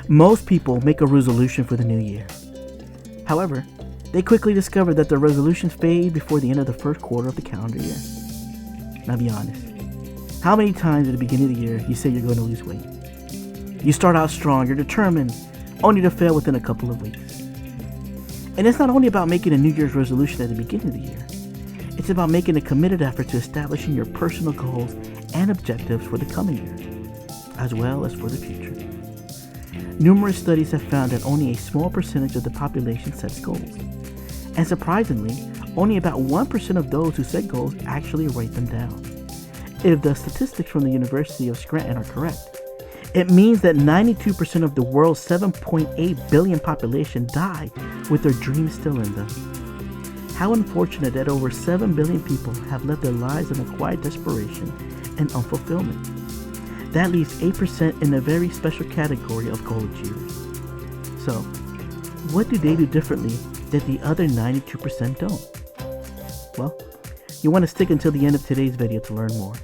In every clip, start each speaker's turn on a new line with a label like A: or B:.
A: Most people make a resolution for the new year. However, they quickly discover that their resolutions fade before the end of the first quarter of the calendar year. Now be honest. How many times at the beginning of the year you say you're going to lose weight? You start out strong, you're determined, only to fail within a couple of weeks. And it's not only about making a New Year's resolution at the beginning of the year. It's about making a committed effort to establishing your personal goals and objectives for the coming year, as well as for the future. Numerous studies have found that only a small percentage of the population sets goals. And surprisingly, only about 1% of those who set goals actually write them down. If the statistics from the University of Scranton are correct, it means that 92% of the world's 7.8 billion population die with their dreams still in them. How unfortunate that over 7 billion people have led their lives in a quiet desperation and unfulfillment. That leaves 8% in a very special category of goal achievers. So, what do they do differently that the other 92% don't? Well, you want to stick until the end of today's video to learn more.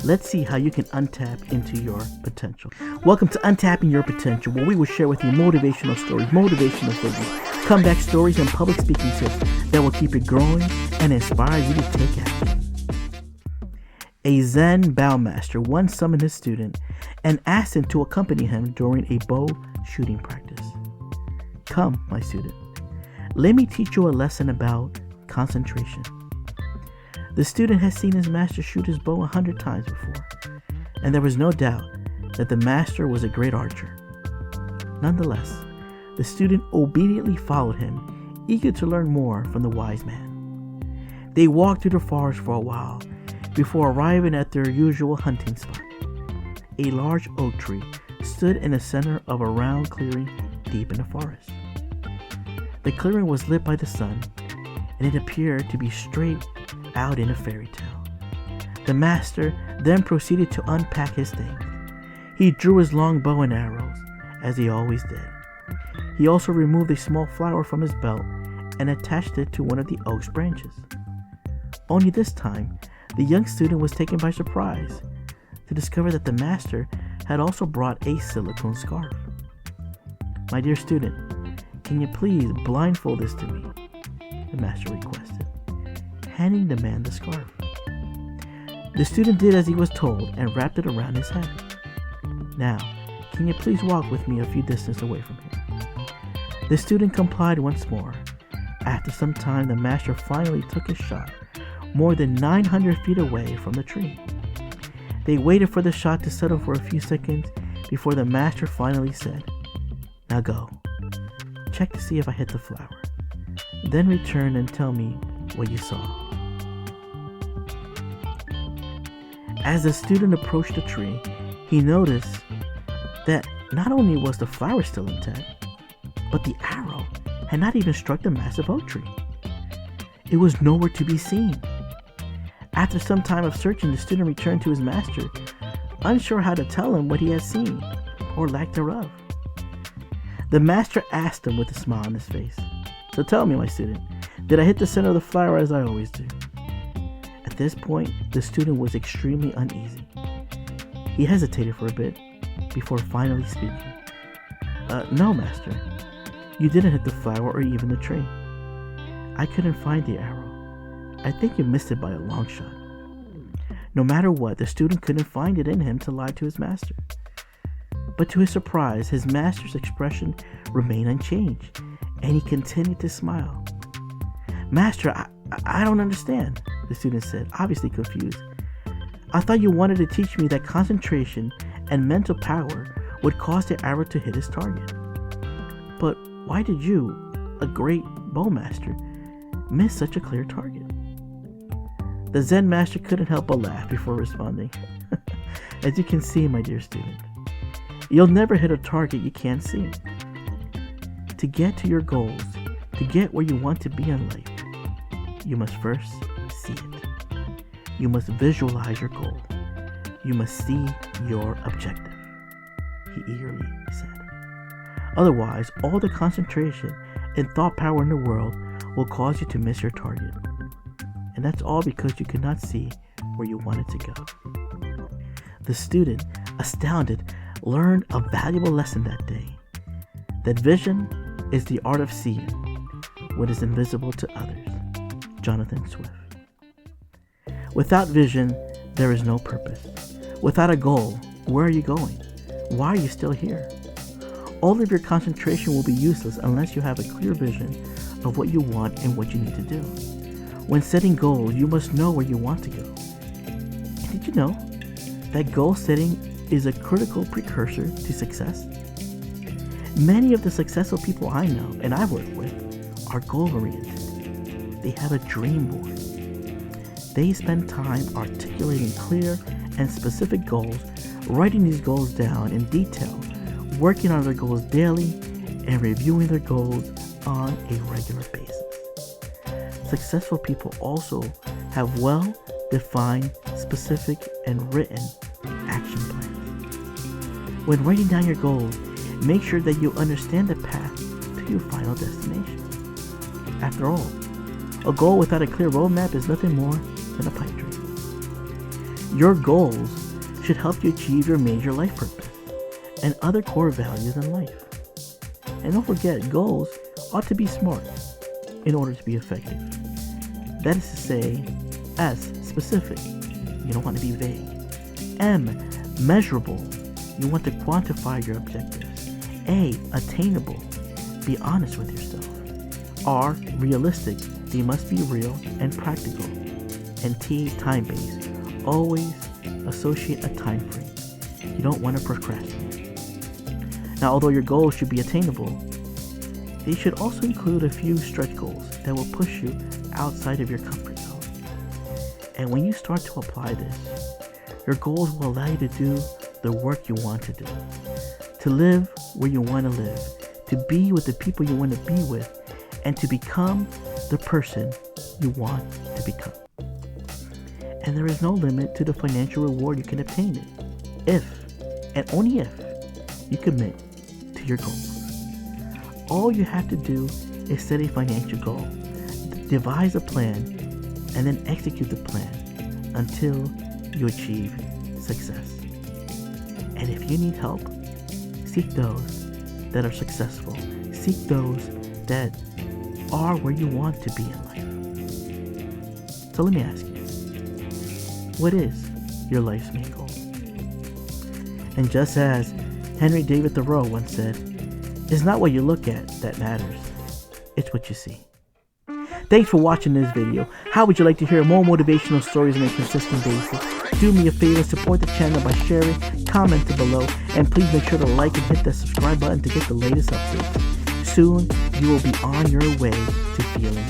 A: Let's see how you can untap into your potential. Welcome to Untapping Your Potential, where we will share with you motivational stories, motivational figures, comeback stories, and public speaking tips that will keep you growing and inspire you to take action. A Zen bow master once summoned his student and asked him to accompany him during a bow shooting practice. "Come, my student, let me teach you a lesson about concentration." The student had seen his master shoot his bow 100 times before, and there was no doubt that the master was a great archer. Nonetheless, the student obediently followed him, eager to learn more from the wise man. They walked through the forest for a while before arriving at their usual hunting spot. A large oak tree stood in the center of a round clearing deep in the forest. The clearing was lit by the sun, and it appeared to be straight out in a fairy tale. The master then proceeded to unpack his things. He drew his long bow and arrows, as he always did. He also removed a small flower from his belt and attached it to one of the oak's branches. Only this time, the young student was taken by surprise to discover that the master had also brought a silicone scarf. "My dear student, can you please blindfold this to me?" the master requested, handing the man the scarf. The student did as he was told and wrapped it around his head. "Now, can you please walk with me a few distance away from here?" The student complied once more. After some time, the master finally took his shot, more than 900 feet away from the tree. They waited for the shot to settle for a few seconds before the master finally said, "Now go. Check to see if I hit the flower. Then return and tell me what you saw." As the student approached the tree, he noticed that not only was the flower still intact, but the arrow had not even struck the massive oak tree. It was nowhere to be seen. After some time of searching, the student returned to his master, unsure how to tell him what he had seen, or lack thereof. The master asked him with a smile on his face, "So tell me, my student, did I hit the center of the flower as I always do?" At this point, the student was extremely uneasy. He hesitated for a bit before finally speaking. No, master. You didn't hit the flower or even the tree. I couldn't find the arrow. I think you missed it by a long shot." No matter what, the student couldn't find it in him to lie to his master. But to his surprise, his master's expression remained unchanged, and he continued to smile. "Master, I don't understand," the student said, obviously confused. "I thought you wanted to teach me that concentration and mental power would cause the arrow to hit its target. But why did you, a great bowmaster, miss such a clear target?" The Zen master couldn't help but laugh before responding. "As you can see, my dear student, you'll never hit a target you can't see. To get to your goals, to get where you want to be in life, you must first see it. You must visualize your goal. You must see your objective," he eagerly said. "Otherwise, all the concentration and thought power in the world will cause you to miss your target. And that's all because you could not see where you wanted to go." The student, astounded, learned a valuable lesson that day. that vision is the art of seeing what is invisible to others. Jonathan Swift. Without vision, there is no purpose. Without a goal, where are you going? Why are you still here? All of your concentration will be useless unless you have a clear vision of what you want and what you need to do. When setting goals, you must know where you want to go. And did you know that goal setting is a critical precursor to success? Many of the successful people I know and I've worked with are goal-oriented. They have a dream board. They spend time articulating clear and specific goals, writing these goals down in detail, working on their goals daily, and reviewing their goals on a regular basis. Successful people also have well-defined, specific, and written action plans. When writing down your goals, make sure that you understand the path to your final destination. After all, a goal without a clear roadmap is nothing more than a pipe dream. Your goals should help you achieve your major life purpose and other core values in life. And don't forget, goals ought to be smart in order to be effective. That is to say, S, specific. You don't want to be vague. M, measurable. You want to quantify your objectives. A, attainable. Be honest with yourself. R, realistic. They must be real and practical. And T, time-based. Always associate a time frame. You don't want to procrastinate. Now, although your goals should be attainable, they should also include a few stretch goals that will push you outside of your comfort zone. And when you start to apply this, your goals will allow you to do the work you want to do, to live where you want to live, to be with the people you want to be with, and to become the person you want to become. And there is no limit to the financial reward you can obtain if, and only if, you commit to your goals. All you have to do is set a financial goal, devise a plan, and then execute the plan until you achieve success. And if you need help, seek those that are successful. Seek those that are where you want to be in life. So let me ask you, what is your life's main goal? And just as Henry David Thoreau once said, it's not what you look at that matters, it's what you see. Thanks for watching this video. How would you like to hear more motivational stories on a consistent basis? Do me a favor, support the channel by sharing, commenting below, and please make sure to like and hit that subscribe button to get the latest updates. Soon, you will be on your way to feeling